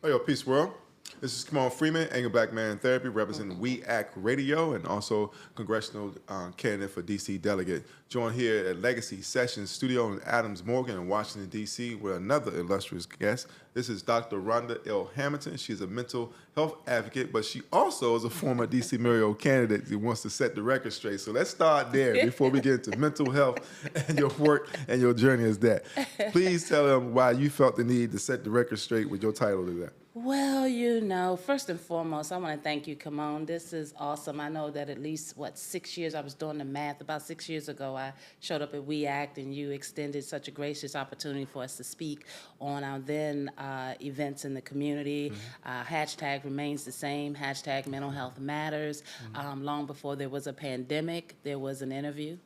Oh, yo, peace, world. This is Kamon Freeman, Angry Black Man Therapy, representing We Act Radio, and also congressional candidate for D.C. delegate. Joined here at Legacy Sessions Studio in Adams Morgan in Washington, D.C. with another illustrious guest. This is Dr. Rhonda L. Hamilton. She's a mental health advocate, but she also is a former D.C. mayoral candidate who wants to set the record straight. So let's start there before we get into mental health and your work and your journey as that. Please tell them why you felt the need to set the record straight with your title to that. Well, first and foremost, I want to thank you, Kamon. This is awesome. I know that at least, 6 years, I was doing the math. About 6 years ago, I showed up at We Act, and you extended such a gracious opportunity for us to speak on our then events in the community. Hashtag remains the same, hashtag mental health matters. Long before there was a pandemic, there was an interview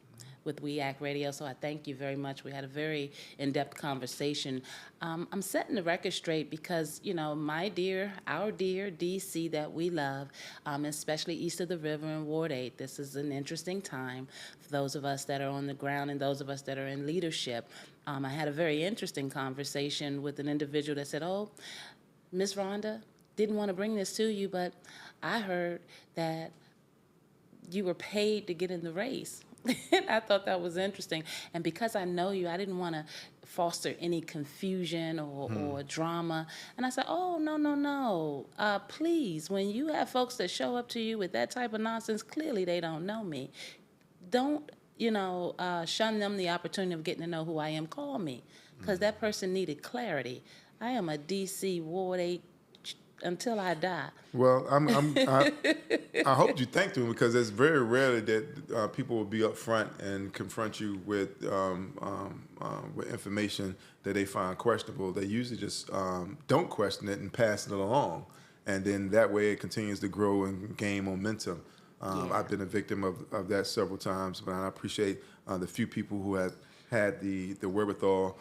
with We Act Radio, so I thank you very much. We had a very in-depth conversation. I'm setting the record straight because, our dear D.C. that we love, especially east of the river in Ward 8, this is an interesting time for those of us that are on the ground and those of us that are in leadership. I had a very interesting conversation with an individual that said, "Oh, Miss Rhonda, didn't want to bring this to you, but I heard that you were paid to get in the race." And I thought that was interesting. And because I know you, I didn't want to foster any confusion or drama. And I said, "Oh, no. Please, when you have folks that show up to you with that type of nonsense, clearly they don't know me. Don't, shun them the opportunity of getting to know who I am. Call me." Because that person needed clarity. I am a D.C. Ward 8 until I die. Well, I hope you thanked him because it's very rarely that people will be upfront and confront you with information that they find questionable. They usually just don't question it and pass it along, and then that way it continues to grow and gain momentum. I've been a victim of that several times, but I appreciate the few people who have had the wherewithal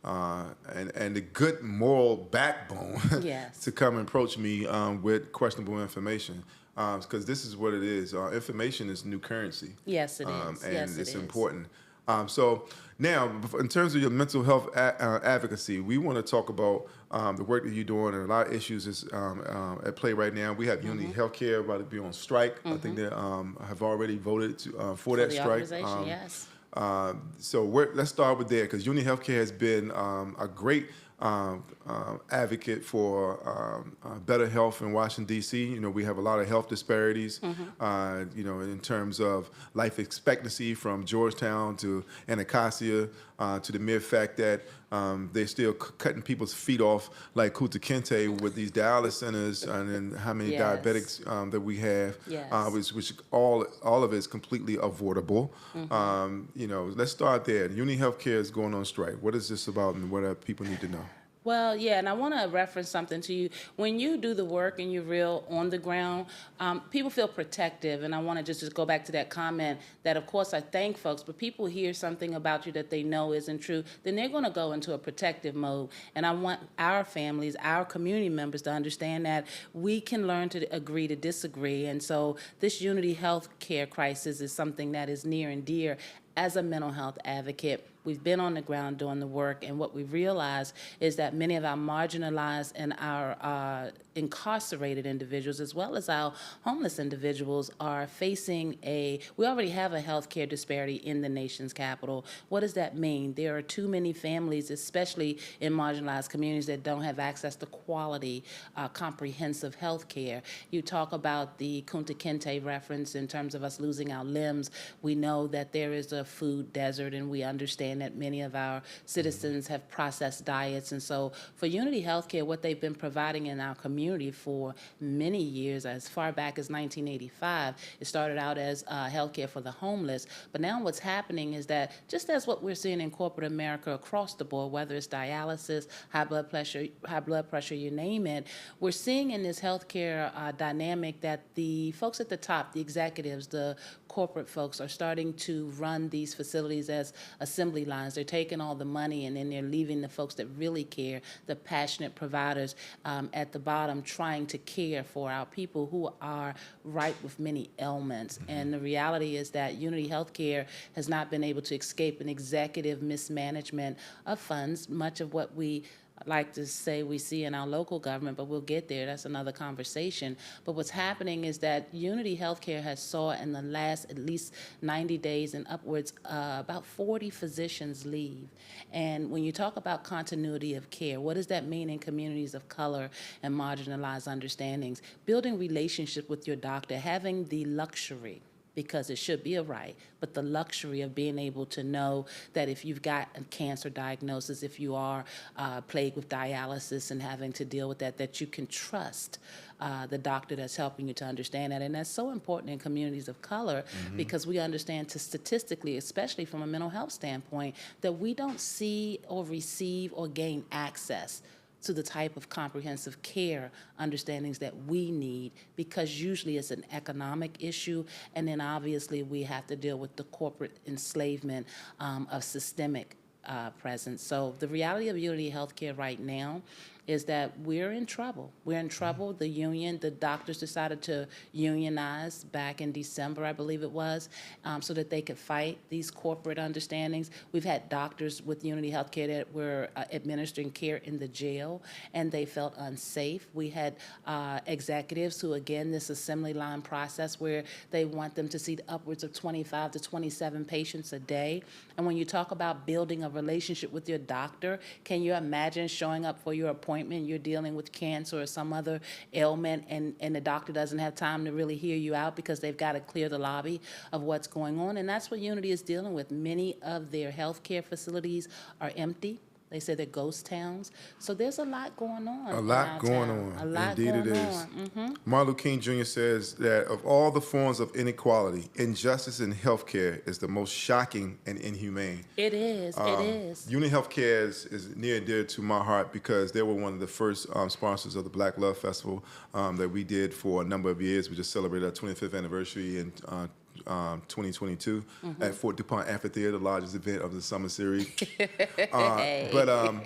and the good moral backbone Yes. to come and approach me with questionable information. Because this is what it is. Information is new currency. Yes, it is. And yes, it's it is. important. So now, in terms of your mental health advocacy, we want to talk about the work that you're doing, and a lot of issues is at play right now. We have Unity Healthcare about to be on strike. I think they have already voted for that the strike. organization, yes. So let's start with there, because Unity Healthcare has been a great advocate for better health in Washington, D.C. We have a lot of health disparities, in terms of life expectancy from Georgetown to Anacostia, to the mere fact that they're still cutting people's feet off like Kunta Kinte with these dialysis centers, and then how many Yes. diabetics that we have, Yes. which all of it is completely avoidable. Let's start there. Unity Healthcare is going on strike. What is this about, and what do people need to know? Well, yeah, and I want to reference something to you. When you do the work and you're real on the ground, people feel protective, and I want to just go back to that comment that, of course, I thank folks, but people hear something about you that they know isn't true, then they're going to go into a protective mode, and I want our families, our community members to understand that we can learn to agree to disagree, and so this Unity Healthcare crisis is something that is near and dear. As a mental health advocate, we've been on the ground doing the work, and what we realize is that many of our marginalized and our incarcerated individuals, as well as our homeless individuals, are facing we already have a healthcare disparity in the nation's capital. What does that mean? There are too many families, especially in marginalized communities, that don't have access to quality, comprehensive health care. You talk about the Kunta Kinte reference in terms of us losing our limbs. We know that there is a food desert, and we understand that many of our citizens have processed diets. And so for Unity Healthcare, what they've been providing in our community for many years, as far back as 1985, it started out as healthcare for the homeless. But now what's happening is that, just as what we're seeing in corporate America across the board, whether it's dialysis, high blood pressure, you name it, we're seeing in this healthcare dynamic that the folks at the top, the executives, the corporate folks, are starting to run these facilities as assembly lines. They're taking all the money, and then they're leaving the folks that really care, the passionate providers, at the bottom, trying to care for our people who are ripe with many ailments. And the reality is that Unity Healthcare has not been able to escape an executive mismanagement of funds. Much of what we like to say we see in our local government, but we'll get there. That's another conversation. But what's happening is that Unity Healthcare has saw in the last at least 90 days and upwards about 40 physicians leave. And when you talk about continuity of care, what does that mean in communities of color and marginalized understandings? Building relationship with your doctor, having the luxury, because it should be a right, but the luxury of being able to know that if you've got a cancer diagnosis, if you are plagued with dialysis and having to deal with that, that you can trust the doctor that's helping you to understand that. And that's so important in communities of color because we understand statistically, especially from a mental health standpoint, that we don't see or receive or gain access to the type of comprehensive care understandings that we need, because usually it's an economic issue, and then obviously we have to deal with the corporate enslavement of systemic presence. So the reality of Unity Healthcare right now is that we're in trouble. We're in trouble. The union, the doctors decided to unionize back in December, I believe it was, so that they could fight these corporate understandings. We've had doctors with Unity Healthcare that were administering care in the jail, and they felt unsafe. We had executives who, again, this assembly line process where they want them to see upwards of 25 to 27 patients a day. And when you talk about building a relationship with your doctor, can you imagine showing up for your appointment? You're dealing with cancer or some other ailment, and the doctor doesn't have time to really hear you out because they've got to clear the lobby of what's going on. And that's what Unity is dealing with. Many of their healthcare facilities are empty. They say they're ghost towns. So there's a lot going on. A lot going on. A lot Indeed going it is. on. Martin Luther King Jr. says that of all the forms of inequality, injustice in healthcare is the most shocking and inhumane. It is. It is. Unity Healthcare is near and dear to my heart because they were one of the first sponsors of the Black Love Festival that we did for a number of years. We just celebrated our 25th anniversary in 2022 at Fort DuPont Amphitheater, the largest event of the summer series. But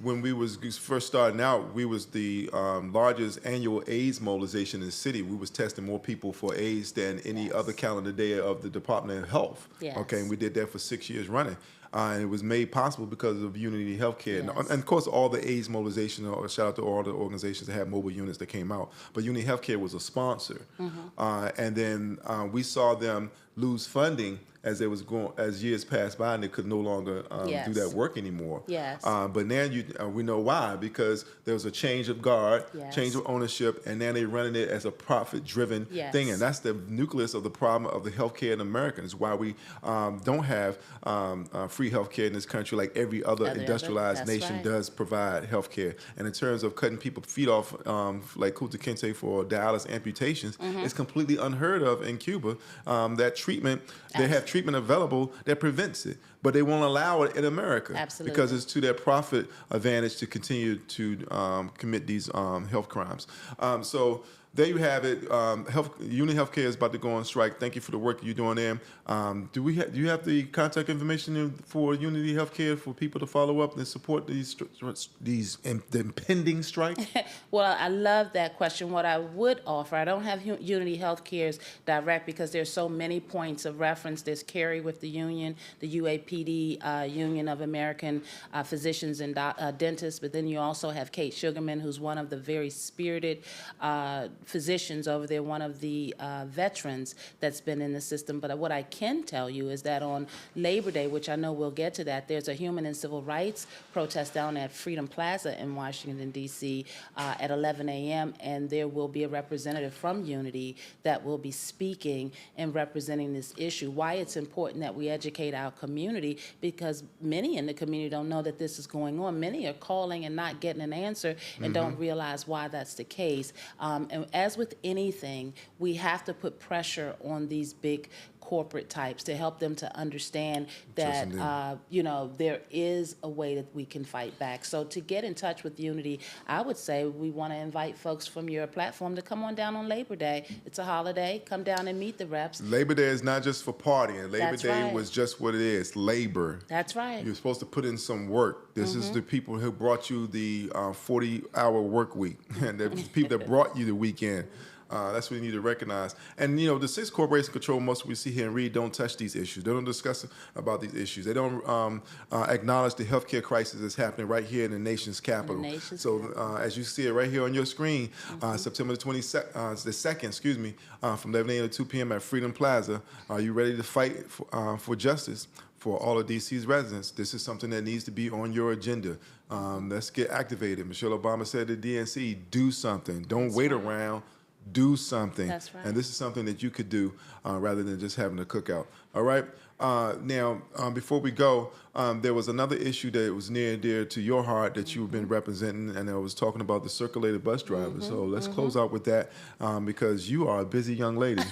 when we was first starting out, we was the largest annual AIDS mobilization in the city. We was testing more people for AIDS than any other calendar day of the Department of Health. Yes. Okay, and we did that for 6 years running. And it was made possible because of Unity Healthcare. Yes. And of course, all the AIDS mobilization, shout out to all the organizations that had mobile units that came out. But Unity Healthcare was a sponsor. And then we saw them lose funding as it was going, as years passed by, and they could no longer do that work anymore. Yes. But now we know why, because there was a change of guard, change of ownership, and now they're running it as a profit-driven thing, and that's the nucleus of the problem of the healthcare in America. It's why we don't have free healthcare in this country like every other industrialized nation does provide healthcare. And in terms of cutting people's feet off, like Kunta Kinte for dialysis amputations, it's completely unheard of in Cuba. That treatment, they have treatment available that prevents it, but they won't allow it in America. Absolutely. Because it's to their profit advantage to continue to commit these health crimes. So there you have it. Unity Healthcare is about to go on strike. Thank you for the work you're doing there. Do you have the contact information for Unity Healthcare for people to follow up and support the impending strike? Well, I love that question. What I would offer, I don't have Unity Healthcare's direct because there's so many points of reference. There's Carrie with the union, the UAPD, Union of American Physicians and Dentists, but then you also have Kate Sugarman, who's one of the very spirited physicians over there, one of the veterans that's been in the system. But what I can tell you is that on Labor Day, which I know we'll get to that, there's a human and civil rights protest down at Freedom Plaza in Washington, D.C. At 11 a.m., and there will be a representative from Unity that will be speaking and representing this issue. Why it's important that we educate our community, because many in the community don't know that this is going on. Many are calling and not getting an answer and don't realize why that's the case. And as with anything, we have to put pressure on these big corporate types to help them to understand that, there is a way that we can fight back. So to get in touch with Unity, I would say we want to invite folks from your platform to come on down on Labor Day. It's a holiday. Come down and meet the reps. Labor Day is not just for partying. Labor Day was just what it is, labor. That's right. You're supposed to put in some work. This is the people who brought you the 40-hour work week, and the people that brought you the weekend. That's what we need to recognize. And the six corporations control most of what we see here and read don't touch these issues. They don't discuss about these issues. They don't acknowledge the healthcare crisis that's happening right here in the nation's capital. As you see it right here on your screen, September the 2nd, excuse me, from 11 a.m. to 2 p.m. at Freedom Plaza. Are you ready to fight for justice for all of DC's residents? This is something that needs to be on your agenda. Let's get activated. Michelle Obama said to DNC, do something. Don't wait around. Do something. That's right. And this is something that you could do rather than just having a cookout. All right. Now, before we go, there was another issue that was near and dear to your heart that you've been representing, and I was talking about the circulated bus drivers. So let's close out with that because you are a busy young lady.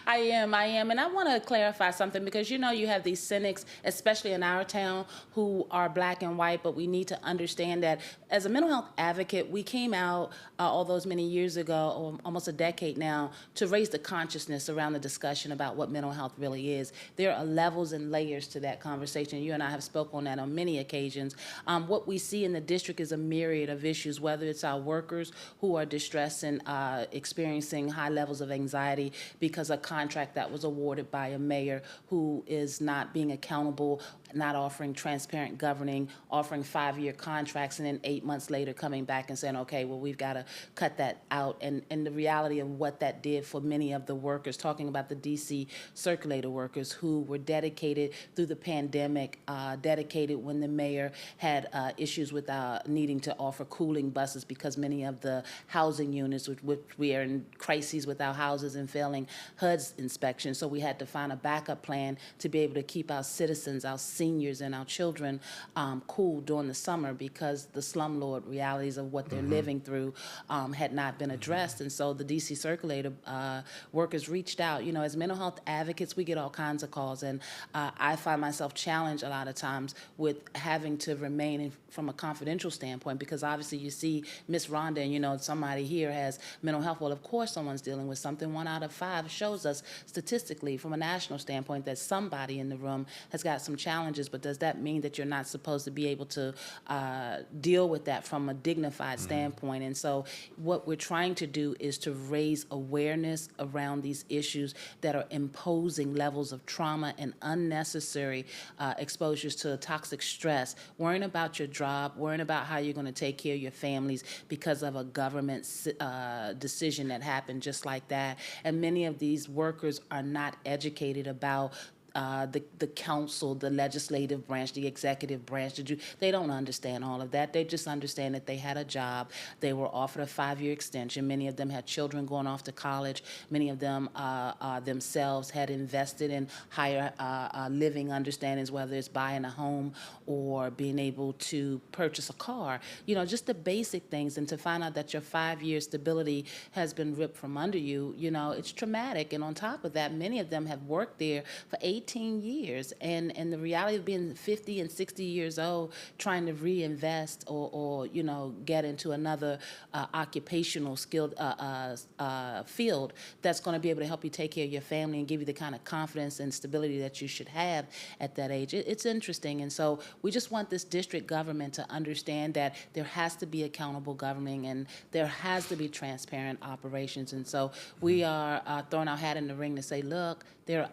I am. And I want to clarify something because, you have these cynics, especially in our town, who are black and white, but we need to understand that as a mental health advocate, we came out all those many years ago, or almost a decade now, to raise the consciousness around the discussion about what mental health really is. There are levels and layers to that conversation. You and I have spoken on that on many occasions. What we see in the district is a myriad of issues, whether it's our workers who are distressed and experiencing high levels of anxiety because a contract that was awarded by a mayor who is not being accountable, not offering transparent governing, offering 5-year contracts, and then 8 months later coming back and saying, okay, well, we've got to cut that out. And the reality of what that did for many of the workers, talking about the DC circulator workers who were dedicated through the pandemic, dedicated when the mayor had issues with needing to offer cooling buses because many of the housing units, which we are in crises with our houses and failing HUD's inspection. So we had to find a backup plan to be able to keep our citizens, our seniors and our children cool during the summer because the slumlord realities of what they're living through had not been addressed. And so the DC circulator workers reached out. As mental health advocates, we get all kinds of calls. And I find myself challenged a lot of times with having to remain from a confidential standpoint because obviously you see Miss Rhonda and, somebody here has mental health. Well, of course someone's dealing with something. 1 out of 5 shows us statistically from a national standpoint that somebody in the room has got some challenges, but does that mean that you're not supposed to be able to deal with that from a dignified standpoint? And so what we're trying to do is to raise awareness around these issues that are imposing levels of trauma and unnecessary exposures to toxic stress, worrying about your job, worrying about how you're going to take care of your families because of a government decision that happened just like that. And many of these workers are not educated about the council, the legislative branch, the executive branch. They don't understand all of that. They just understand that they had a job. They were offered a 5-year extension. Many of them had children going off to college. Many of them themselves had invested in higher living understandings, whether it's buying a home or being able to purchase a car. Just the basic things. And to find out that your 5-year stability has been ripped from under you, it's traumatic. And on top of that, many of them have worked there for 18 years. And the reality of being 50 and 60 years old, trying to reinvest or get into another occupational skilled field that's going to be able to help you take care of your family and give you the kind of confidence and stability that you should have at that age. It's interesting. And so we just want this district government to understand that there has to be accountable governing and there has to be transparent operations. And so we are throwing our hat in the ring to say, look, there are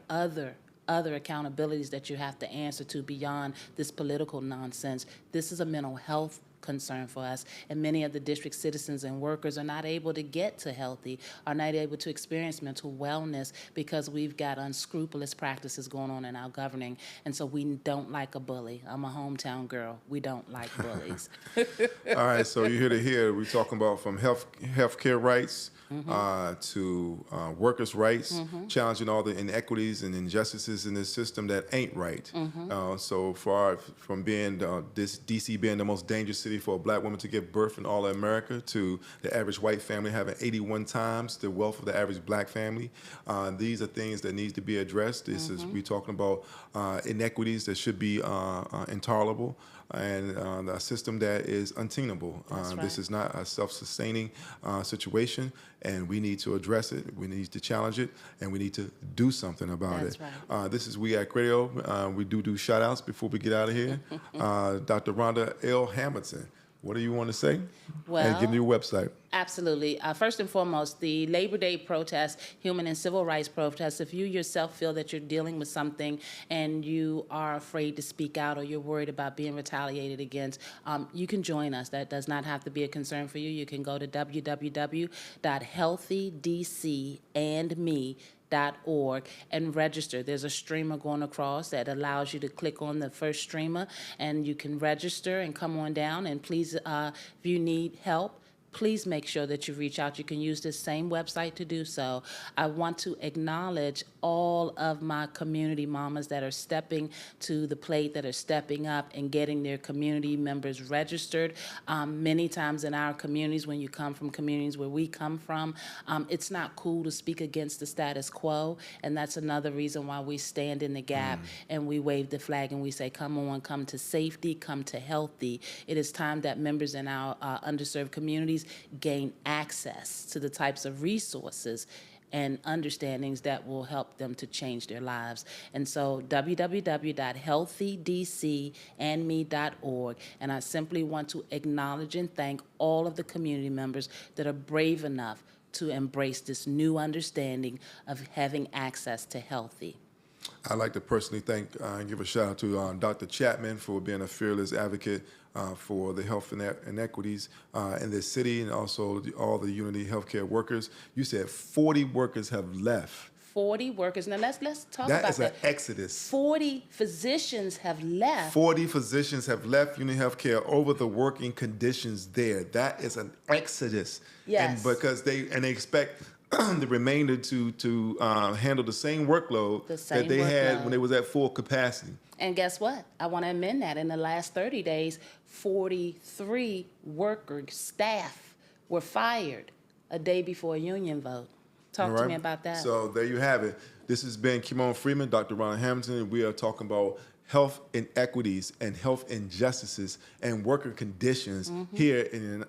other accountabilities that you have to answer to beyond this political nonsense. This is a mental health concern for us, and many of the district citizens and workers are not able to get to healthy, are not able to experience mental wellness because we've got unscrupulous practices going on in our governing, and so we don't like a bully. I'm a hometown girl. We don't like bullies. All right, so you're here to hear. We're talking about from healthcare rights to workers' rights, challenging all the inequities and injustices in this system that ain't right. So far from being this DC being the most dangerous city for a black woman to give birth in all of America to the average white family having 81 times the wealth of the average black family. These are things that need to be addressed. This is we talking about inequities that should be intolerable and a system that is untenable. Right. This is not a self-sustaining situation, and we need to address it. We need to challenge it, and we need to do something about That's it. right. This is We Act Radio. We do shout-outs before we get out of here. Dr. Rhonda L. Hamilton, What do you want to say? And Well, give me your website. absolutely. First and foremost, the Labor Day protests, human and civil rights protests, if you yourself feel that you're dealing with something and you are afraid to speak out or you're worried about being retaliated against, you can join us. That does not have to be a concern for you. You can go to www.healthydcandme.org and register. There's a streamer going across that allows you to click on the first streamer and you can register and come on down. And please, if you need help, please make sure that you reach out. You can use this same website to do so. I want to acknowledge all of my community mamas that are stepping to the plate, that are stepping up and getting their community members registered. Many times in our communities, when you come from communities where we come from, it's not cool to speak against the status quo, and that's another reason why we stand in the gap and we wave the flag and we say, come on, come to safety, come to healthy. It is time that members in our underserved communities gain access to the types of resources and understandings that will help them to change their lives. And so www.healthydcandme.org. And I simply want to acknowledge and thank all of the community members that are brave enough to embrace this new understanding of having access to healthy. I'd like to personally thank and give a shout out to Dr. Chapman for being a fearless advocate for the health inequities in this city, and also all the Unity healthcare workers. You said 40 workers have left. 40 workers. Now let's talk That about is an exodus. 40 physicians have left. 40 physicians have left Unity Healthcare over the working conditions there. That is an exodus. Yes. And because they expect the remainder to handle the same workload that they had when they was at full capacity. And guess what? I want to amend that. In the last 30 days, 43 workers, staff, were fired a day before a union vote. Talk to me about that. So there you have it. This has been Kimon Freeman, Dr. Rhonda Hamilton, and we are talking about health inequities and health injustices and worker conditions here in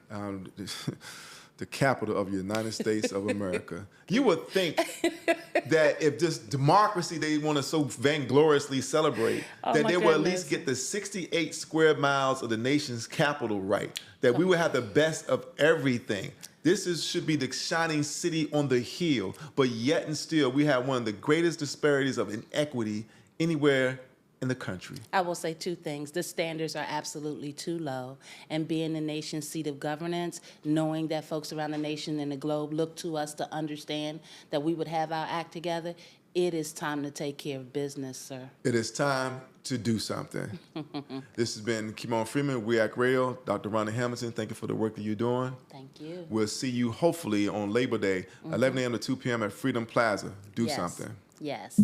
the capital of the United States of America. You would think that if this democracy they want to so vaingloriously celebrate, that they will at least get the 68 square miles of the nation's capital right, that we would have the best of everything. Should be the shining city on the hill, but yet and still we have one of the greatest disparities of inequity anywhere in the country. I will say two things. The standards are absolutely too low. And being the nation's seat of governance, knowing that folks around the nation and the globe look to us to understand that we would have our act together, it is time to take care of business, sir. It is time to do something. This has been Kimon Freeman, We Act Radio. Dr. Rhonda Hamilton, thank you for the work that you're doing. Thank you. We'll see you hopefully on Labor Day, 11 a.m. to 2 p.m. at Freedom Plaza. Do something. Yes.